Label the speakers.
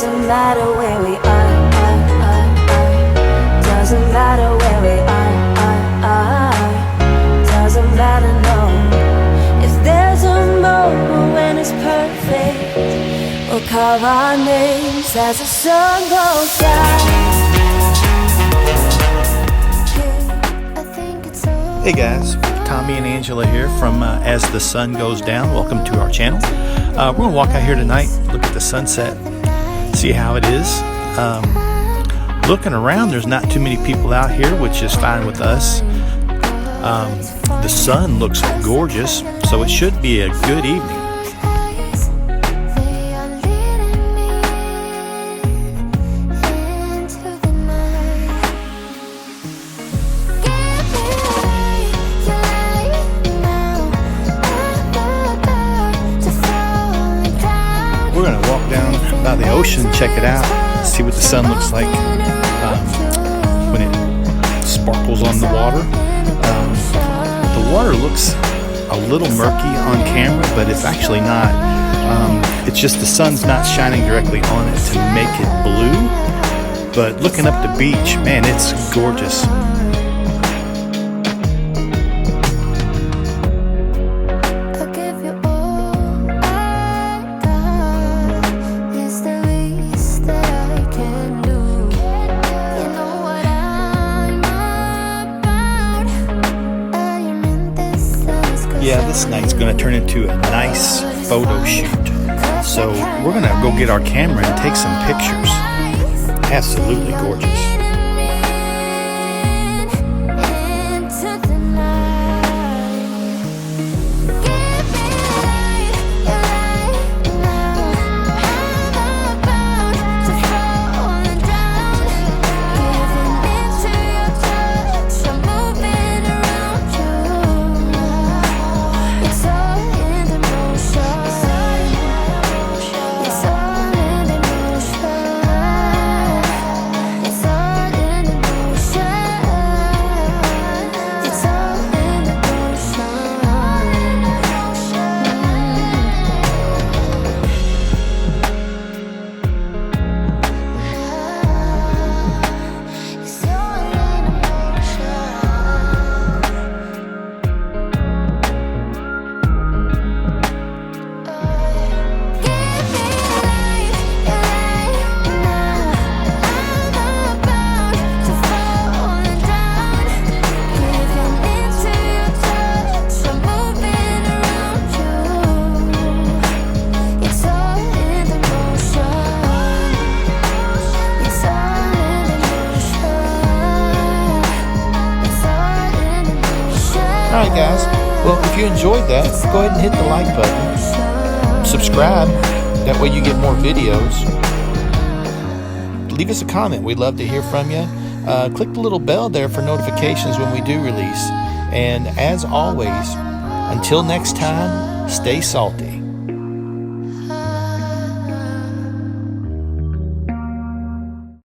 Speaker 1: Doesn't matter where we are. Doesn't matter where we are. Doesn't matter, no. If there's a moment when it's perfect, we'll carve our names as the sun goes down.
Speaker 2: Hey guys, Tommy and Angela here from As the Sun Goes Down. Welcome to our channel. We're going to walk out here tonight, look at the sunset, see how it is. Looking around, there's not too many people out here, which is fine with us. The sun looks gorgeous, so it should be a good evening. We're going to walk down by the ocean, check it out, see what the sun looks like when it sparkles on the water. The water looks a little murky on camera, but it's actually not. It's just the sun's not shining directly on it to make it blue. But looking up the beach, man, it's gorgeous. Yeah, this night's going to turn into a nice photo shoot. So we're going to go get our camera and take some pictures. Absolutely gorgeous. Alright guys, well if you enjoyed that, go ahead and hit the like button. Subscribe, that way you get more videos. Leave us a comment, we'd love to hear from you. Click the little bell there for notifications when we do release. And as always, until next time, stay salty.